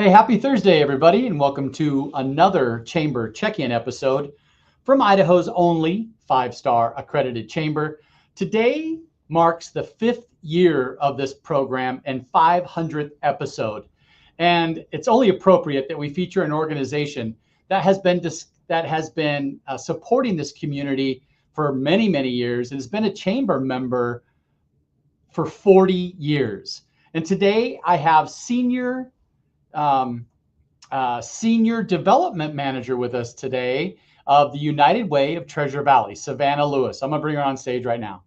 Hey, happy Thursday, everybody, and welcome to another Chamber check-in episode from Idaho's only five-star accredited chamber. Today marks the 5th year of this program and 500th episode. And it's only appropriate that we feature an organization that has been supporting this community for many, many years and has been a chamber member for 40 years. And today I have senior development manager with us today of the United Way of Treasure Valley, Savannah Lewis. I'm going to bring her on stage right now.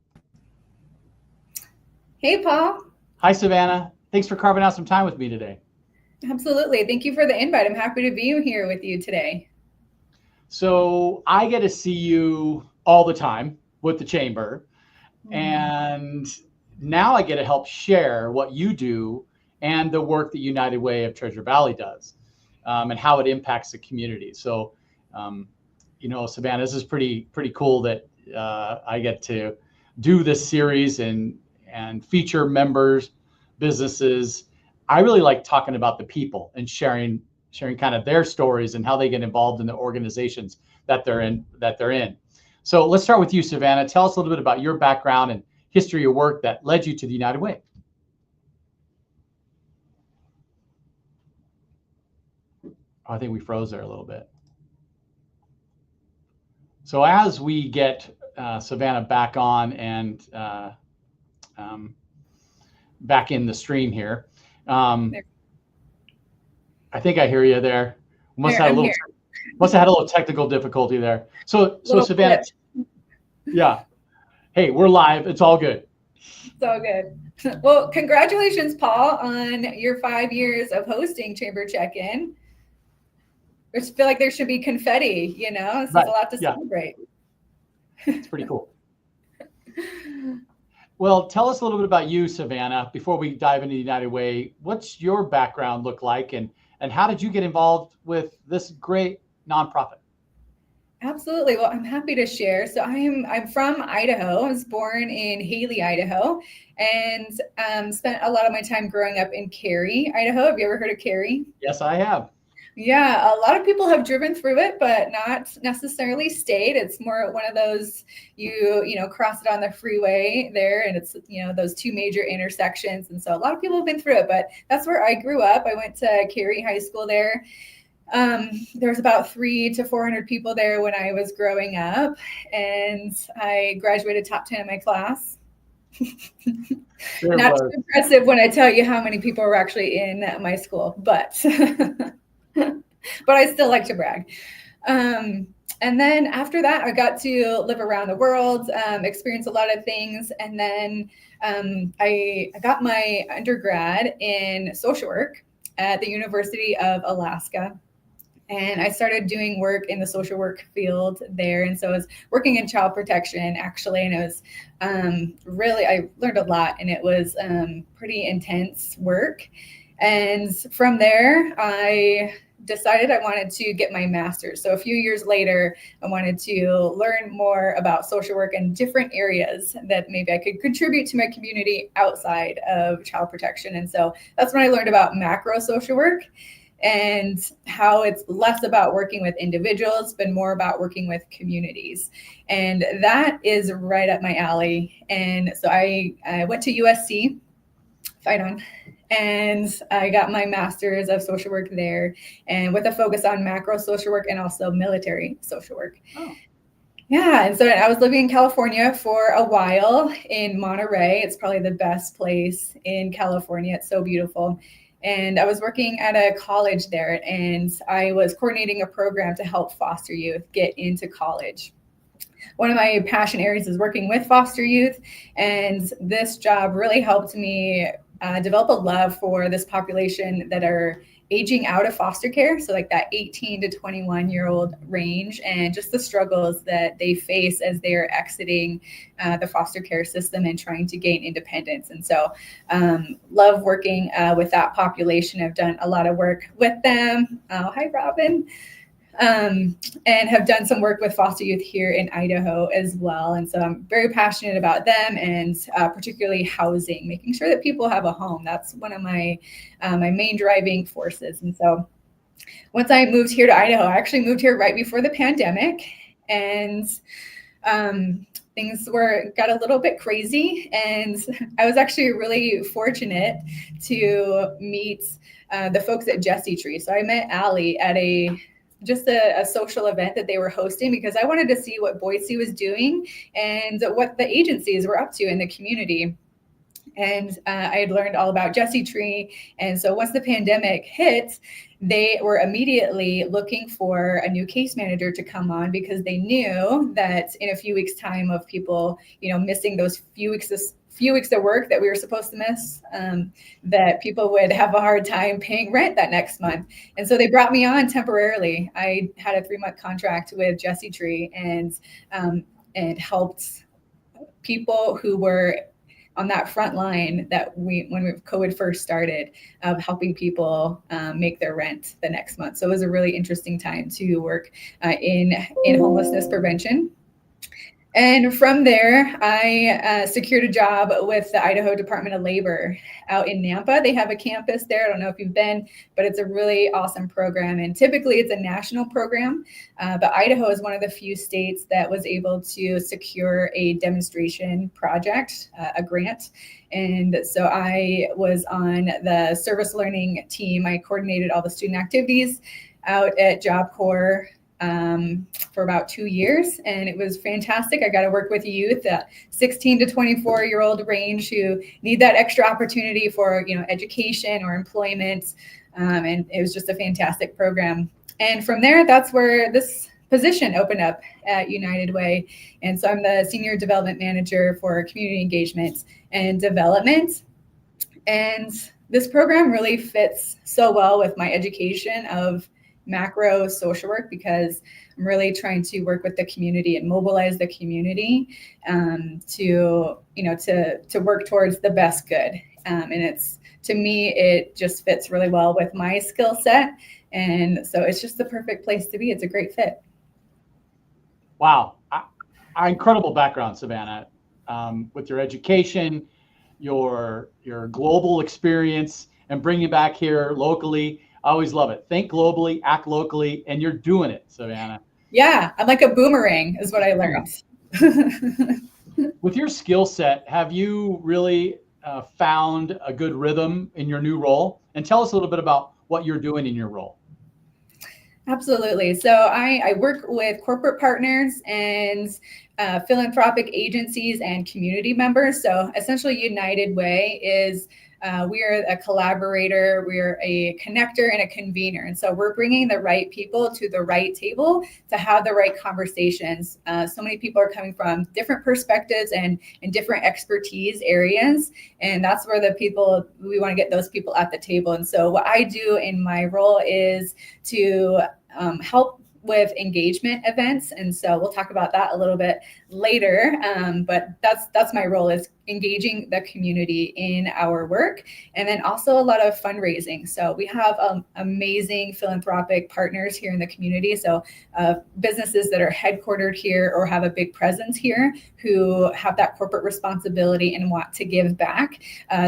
Hey, Paul. Hi, Savannah. Thanks for carving out some time with me today. Absolutely. Thank you for the invite. I'm happy to be here with you today. So I get to see you all the time with the chamber, and now I get to help share what you do and the work that United Way of Treasure Valley does, and how it impacts the community. So, Savannah, this is pretty cool that I get to do this series and feature members, businesses. I really like talking about the people and sharing kind of their stories and how they get involved in the organizations that they're in. So let's start with you, Savannah. Tell us a little bit about your background and history of work that led you to the United Way. I think we froze there a little bit. So as we get Savannah back on and back in the stream here, I think I hear you there. Must have had a little technical difficulty there. So Savannah, yeah. Hey, we're live. It's all good. It's all good. Well, congratulations, Paul, on your 5 years of hosting Chamber Check-In. I just feel like there should be confetti, This is a lot to celebrate. It's pretty cool. Well, tell us a little bit about you, Savannah, before we dive into the United Way. What's your background look like, and how did you get involved with this great nonprofit? Absolutely. Well, I'm happy to share. So I'm from Idaho. I was born in Haley, Idaho, and spent a lot of my time growing up in Cary, Idaho. Have you ever heard of Cary? Yes, I have. Yeah, a lot of people have driven through it, but not necessarily stayed. It's more one of those, you cross it on the freeway there, and it's, those two major intersections. And so a lot of people have been through it, but that's where I grew up. I went to Cary High School there. There was about 300 to 400 people there when I was growing up, and I graduated top 10 in my class. Not too impressive when I tell you how many people were actually in my school, but I still like to brag. And then after that, I got to live around the world, experience a lot of things. And then I got my undergrad in social work at the University of Alaska. And I started doing work in the social work field there. And so I was working in child protection, actually. And it was I learned a lot, and it was pretty intense work. And from there, I decided I wanted to get my master's. So a few years later, I wanted to learn more about social work in different areas that maybe I could contribute to my community outside of child protection. And so that's when I learned about macro social work and how it's less about working with individuals, but more about working with communities. And that is right up my alley. And so I went to USC, fight on. And I got my master's of social work there, and with a focus on macro social work and also military social work. Oh. Yeah, and so I was living in California for a while in Monterey. It's probably the best place in California. It's so beautiful. And I was working at a college there, and I was coordinating a program to help foster youth get into college. One of my passion areas is working with foster youth, and this job really helped me develop a love for this population that are aging out of foster care. So like that 18 to 21-year-old range, and just the struggles that they face as they're exiting the foster care system and trying to gain independence. And so love working with that population. I've done a lot of work with them. Oh, hi, Robin. and have done some work with foster youth here in Idaho as well. And so I'm very passionate about them, and particularly housing, making sure that people have a home. That's one of my main driving forces. And so once I moved here to Idaho, I actually moved here right before the pandemic, and things got a little bit crazy. And I was actually really fortunate to meet the folks at Jesse Tree. So I met Allie at a social event that they were hosting, because I wanted to see what Boise was doing and what the agencies were up to in the community. And I had learned all about Jesse Tree. And so once the pandemic hit, they were immediately looking for a new case manager to come on, because they knew that in a few weeks' time of people, missing those few weeks of work that we were supposed to miss, that people would have a hard time paying rent that next month. And so they brought me on temporarily. I had a 3-month contract with Jesse Tree, and helped people who were on that front line that when COVID first started, of helping people make their rent the next month. So it was a really interesting time to work in homelessness prevention. And from there, I secured a job with the Idaho Department of Labor out in Nampa. They have a campus there. I don't know if you've been, but it's a really awesome program. And typically it's a national program, but Idaho is one of the few states that was able to secure a demonstration project, a grant. And so I was on the service learning team. I coordinated all the student activities out at Job Corps for about 2 years, and it was fantastic. I got to work with youth, 16 to 24-year-old range, who need that extra opportunity for education or employment, and it was just a fantastic program. And from there, that's where this position opened up at United Way, and so I'm the senior development manager for community engagement and development. And this program really fits so well with my education of macro social work, because I'm really trying to work with the community and mobilize the community to work towards the best good. And to me, it just fits really well with my skill set. And so it's just the perfect place to be. It's a great fit. Wow. Incredible background, Savannah, with your education, your global experience, and bringing back here locally. I always love it. Think globally, act locally, and you're doing it, Savannah. Yeah, I'm like a boomerang is what I learned. With your skill set, have you really found a good rhythm in your new role? And tell us a little bit about what you're doing in your role. Absolutely. So I work with corporate partners and philanthropic agencies and community members. So essentially, United Way is we are a collaborator, we're a connector and a convener. And so we're bringing the right people to the right table to have the right conversations. So many people are coming from different perspectives and different expertise areas. And that's where we want to get those people at the table. And so what I do in my role is to help with engagement events. And so we'll talk about that a little bit later. But that's my role, is engaging the community in our work, and then also a lot of fundraising. So we have amazing philanthropic partners here in the community. So businesses that are headquartered here or have a big presence here, who have that corporate responsibility and want to give back.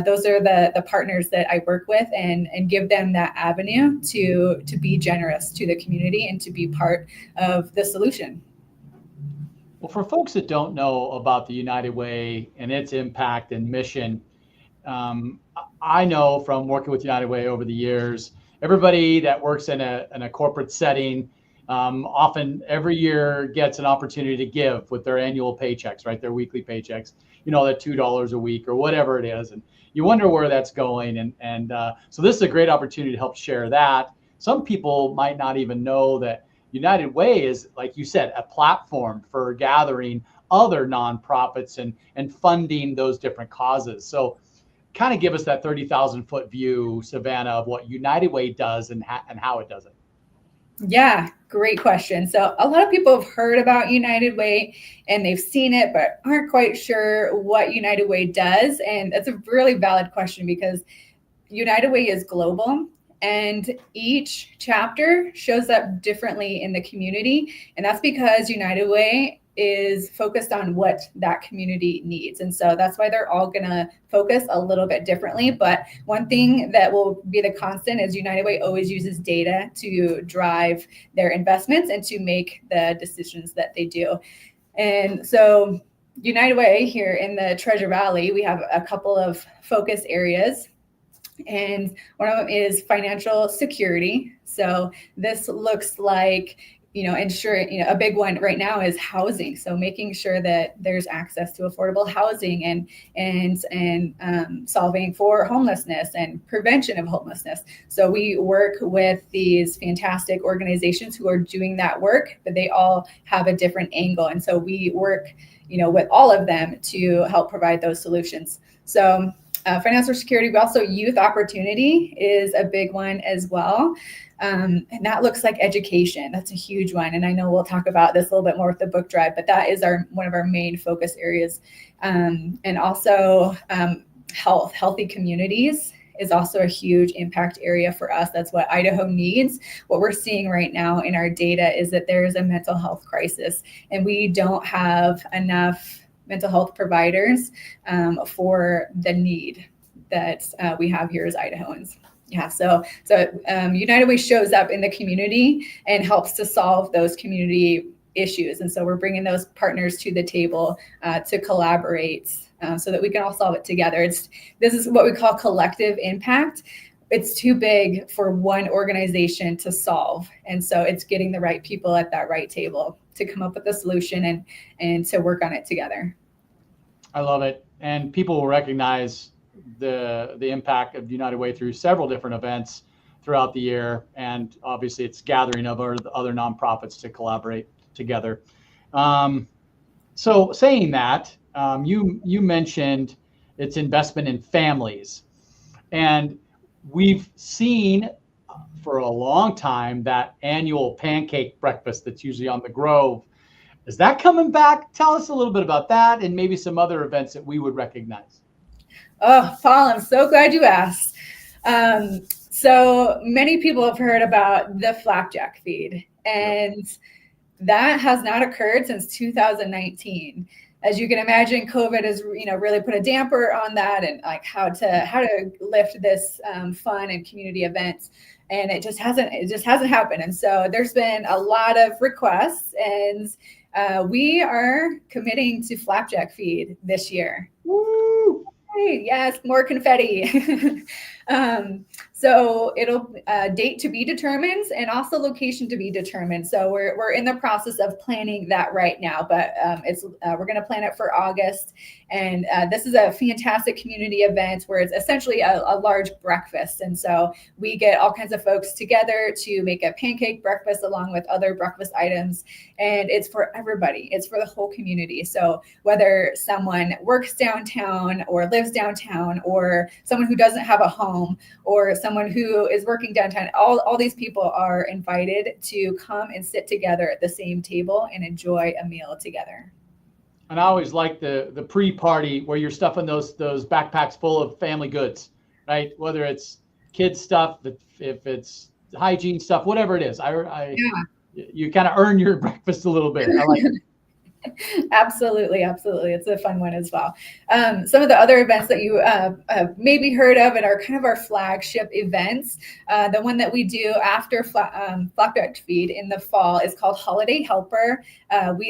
Those are the partners that I work with, and give them that avenue to be generous to the community and to be part of the solution. Well, for folks that don't know about the United Way and its impact and mission, I know from working with United Way over the years, everybody that works in a corporate setting often every year gets an opportunity to give with their annual paychecks, right? Their weekly paychecks, that $2 a week or whatever it is. And you wonder where that's going. And so this is a great opportunity to help share that. Some people might not even know that United Way is, like you said, a platform for gathering other nonprofits and funding those different causes. So kind of give us that 30,000 foot view, Savannah, of what United Way does and how it does it. Yeah, great question. So a lot of people have heard about United Way and they've seen it, but aren't quite sure what United Way does. And that's a really valid question, because United Way is global. And each chapter shows up differently in the community. And that's because United Way is focused on what that community needs. And so that's why they're all going to focus a little bit differently. But one thing that will be the constant is United Way always uses data to drive their investments and to make the decisions that they do. And so United Way here in the Treasure Valley, we have a couple of focus areas. And one of them is financial security. So this looks like, ensuring, a big one right now is housing. So making sure that there's access to affordable housing and solving for homelessness and prevention of homelessness. So we work with these fantastic organizations who are doing that work, but they all have a different angle. And so we work, with all of them to help provide those solutions. So financial security, but also youth opportunity is a big one as well. And that looks like education. That's a huge one. And I know we'll talk about this a little bit more with the book drive, but that is one of our main focus areas. And also healthy communities is also a huge impact area for us. That's what Idaho needs. What we're seeing right now in our data is that there is a mental health crisis, and we don't have enough mental health providers for the need that we have here as Idahoans. Yeah, so United Way shows up in the community and helps to solve those community issues. And so we're bringing those partners to the table to collaborate so that we can all solve it together. This is what we call collective impact. It's too big for one organization to solve. And so it's getting the right people at that right table to come up with a solution and to work on it together. I love it. And people will recognize the impact of United Way through several different events throughout the year. And obviously it's gathering of other nonprofits to collaborate together. So saying that, you mentioned its investment in families. And we've seen for a long time that annual pancake breakfast that's usually on the Grove. Is that coming back? Tell us a little bit about that and maybe some other events that we would recognize. Oh, Paul, I'm so glad you asked. So many people have heard about the flapjack feed, and that has not occurred since 2019. As you can imagine, COVID has really put a damper on that, and like how to lift this fun and community events. And it just hasn't happened. And so there's been a lot of requests, and we are committing to flapjack feed this year. Woo! Hey, yes, more confetti. So it'll date to be determined and also location to be determined. So we're in the process of planning that right now, but we're going to plan it for August. And this is a fantastic community event where it's essentially a large breakfast. And so we get all kinds of folks together to make a pancake breakfast along with other breakfast items. And it's for everybody. It's for the whole community. So whether someone works downtown or lives downtown, or someone who doesn't have a home, or someone who is working downtown, all these people are invited to come and sit together at the same table and enjoy a meal together. And I always like the pre-party where you're stuffing those backpacks full of family goods, right? Whether it's kids stuff, if it's hygiene stuff, whatever it is. You kind of earn your breakfast a little bit. I like it. Absolutely. It's a fun one as well. Some of the other events that you maybe heard of and are kind of our flagship events. The one that we do after flapjack feed in the fall is called Holiday Helper.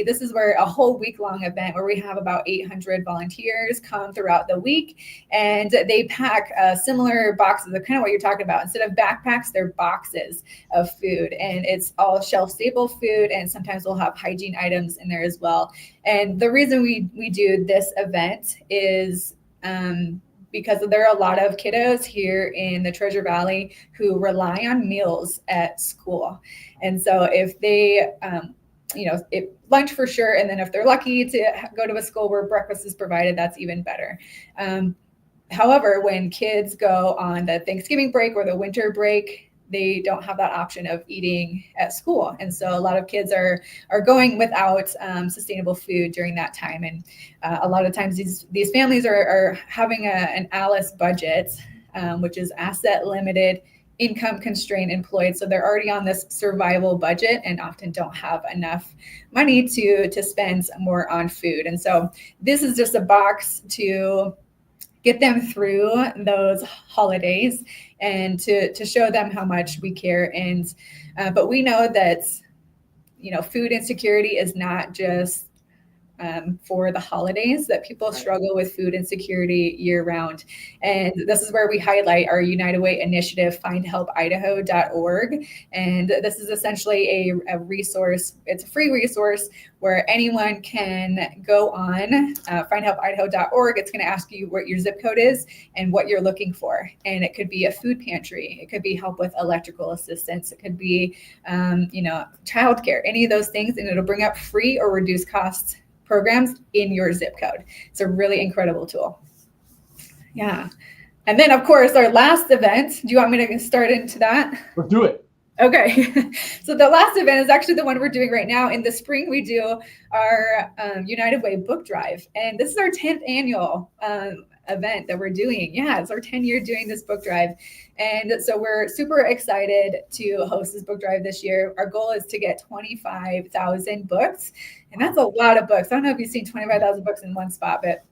This is where a whole week-long event where we have about 800 volunteers come throughout the week, and they pack similar boxes of kind of what you're talking about. Instead of backpacks, they're boxes of food, and it's all shelf-stable food, and sometimes we'll have hygiene items in there as well. And the reason we do this event is because there are a lot of kiddos here in the Treasure Valley who rely on meals at school. And so if they, if lunch for sure, and then if they're lucky to go to a school where breakfast is provided, that's even better. However, when kids go on the Thanksgiving break or the winter break, they don't have that option of eating at school. And so a lot of kids are going without sustainable food during that time. And a lot of times these families are having an ALICE budget, which is asset limited income constrained employed. So they're already on this survival budget and often don't have enough money to spend more on food. And so this is just a box to get them through those holidays and to show them how much we care. And but we know that, food insecurity is not just for the holidays, that people struggle with food insecurity year round. And this is where we highlight our United Way initiative, findhelpidaho.org. And this is essentially a resource. It's a free resource where anyone can go on findhelpidaho.org. It's going to ask you what your zip code is and what you're looking for. And it could be a food pantry. It could be help with electrical assistance. It could be, childcare, any of those things. And it'll bring up free or reduced costs programs in your zip code. It's a really incredible tool. Yeah. And then, of course, our last event. Do you want me to start into that? Let's do it. Okay. So the last event is actually the one we're doing right now. In the spring, we do our United Way book drive. And this is our 10th annual event that we're doing. Yeah, it's our 10th year doing this book drive. And so we're super excited to host this book drive this year. Our goal is to get 25,000 books. And that's a lot of books. I don't know if you've seen 25,000 books in one spot, but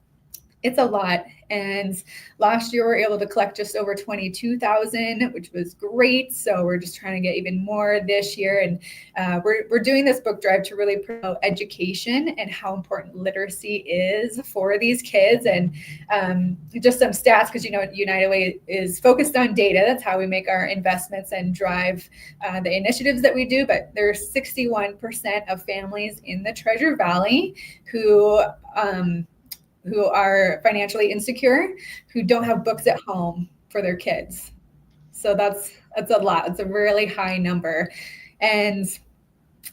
it's a lot. And last year we were able to collect just over 22,000, which was great. So we're just trying to get even more this year. And we're doing this book drive to really promote education and how important literacy is for these kids. And just some stats, because United Way is focused on data. That's how we make our investments and drive the initiatives that we do. But there's 61% of families in the Treasure Valley who are financially insecure, who don't have books at home for their kids. So that's a lot. It's a really high number. And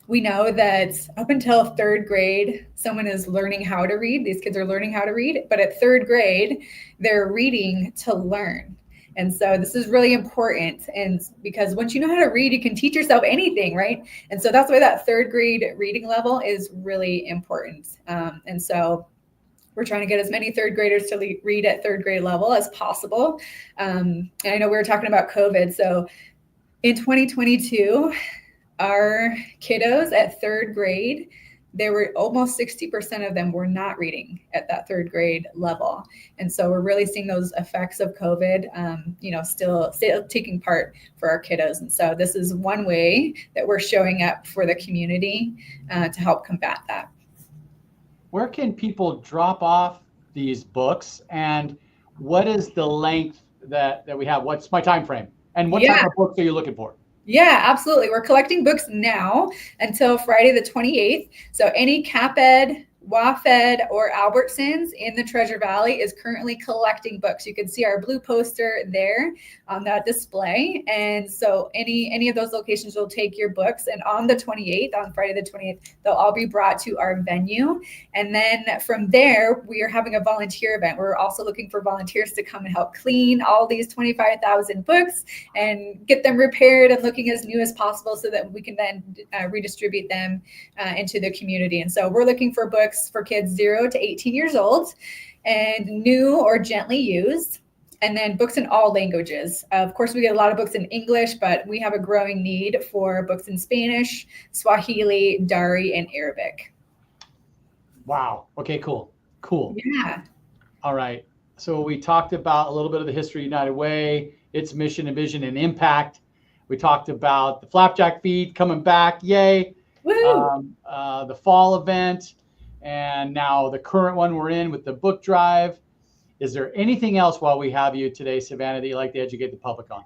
we know that up until third grade, someone is learning how to read. These kids are learning how to read, but at third grade, they're reading to learn. And so this is really important. And because once you know how to read, you can teach yourself anything, right? And so that's why that third grade reading level is really important. And so we're trying to get as many third graders to read at third grade level as possible. And I know we were talking about COVID. So in 2022, our kiddos at third grade, there were almost 60% of them were not reading at that third grade level. And so we're really seeing those effects of COVID, still taking part for our kiddos. And so this is one way that we're showing up for the community to help combat that. Where can people drop off these books, and what is the length that we have? What's my time frame, and what type of books are you looking for? Yeah, absolutely. We're collecting books now until Friday the 28th. So any CAPED, WAFED, or Albertsons in the Treasure Valley is currently collecting books. You can see our blue poster there on that display. And so any of those locations will take your books. And on the 28th, on Friday the 28th, they'll all be brought to our venue. And then from there, we are having a volunteer event. We're also looking for volunteers to come and help clean all these 25,000 books and get them repaired and looking as new as possible so that we can then redistribute them into the community. And so we're looking for books for kids 0 to 18 years old and new or gently used, and then books in all languages. Of course, we get a lot of books in English, but we have a growing need for books in Spanish, Swahili, Dari, and Arabic. Wow. Okay, cool. Yeah. All right. So we talked about a little bit of the history of United Way, its mission and vision and impact. We talked about the Flapjack Feed coming back. Yay. The fall event. And now the current one we're in with the book drive. Is there anything else while we have you today, Savannah, that you'd like to educate the public on?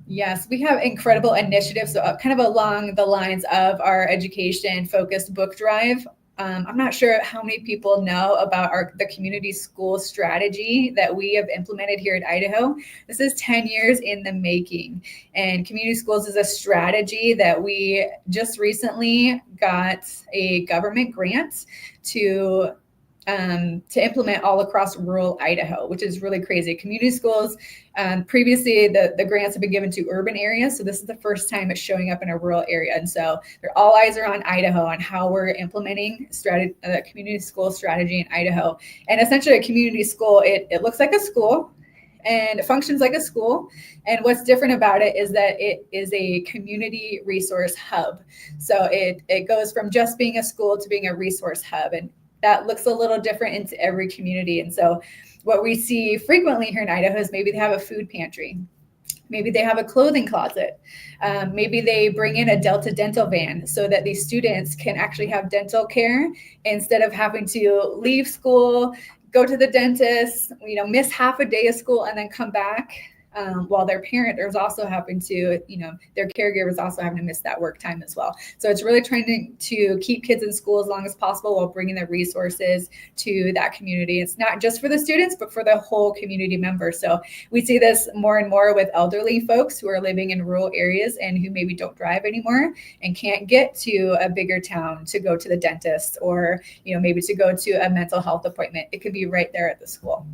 Yes, we have incredible initiatives, so kind of along the lines of our education-focused book drive. I'm not sure how many people know about the community school strategy that we have implemented here at Idaho. This is 10 years in the making. And community schools is a strategy that we just recently got a government grant to implement all across rural Idaho, which is really crazy. Community schools, previously the grants have been given to urban areas. So this is the first time it's showing up in a rural area. And so all eyes are on Idaho on how we're implementing community school strategy in Idaho. And essentially a community school, it looks like a school. and it functions like a school. And what's different about it is that it is a community resource hub. So it goes from just being a school to being a resource hub. And that looks a little different into every community. And so what we see frequently here in Idaho is maybe they have a food pantry. Maybe they have a clothing closet. Maybe they bring in a Delta dental van so that these students can actually have dental care instead of having to leave school, go to the dentist, miss half a day of school and then come back. While their parent is also having to, their caregiver is also having to miss that work time as well. So it's really trying to keep kids in school as long as possible while bringing the resources to that community. It's not just for the students, but for the whole community members. So we see this more and more with elderly folks who are living in rural areas and who maybe don't drive anymore and can't get to a bigger town to go to the dentist or, maybe to go to a mental health appointment. It could be right there at the school.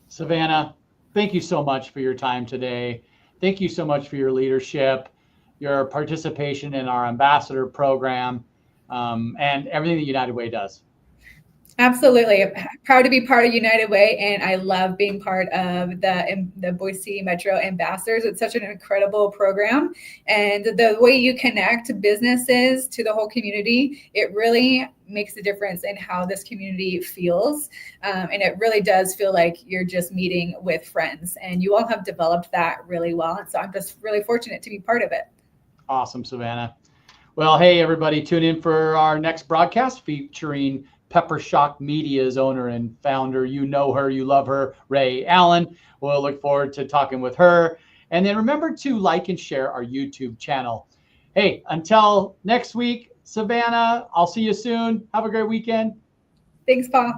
Savannah, thank you so much for your time today. Thank you so much for your leadership, your participation in our ambassador program, and everything that United Way does. Absolutely. I'm proud to be part of United Way, and I love being part of the Boise Metro Ambassadors. It's such an incredible program, and the way you connect businesses to the whole community, it really makes a difference in how this community feels. And it really does feel like you're just meeting with friends, and you all have developed that really well. And so I'm just really fortunate to be part of it. Awesome, Savannah. Well, hey, everybody, tune in for our next broadcast featuring Pepper Shock Media's owner and founder. You know her, you love her, Ray Allen. We'll look forward to talking with her. And then remember to like and share our YouTube channel. Hey, until next week, Savannah, I'll see you soon. Have a great weekend. Thanks, Paul.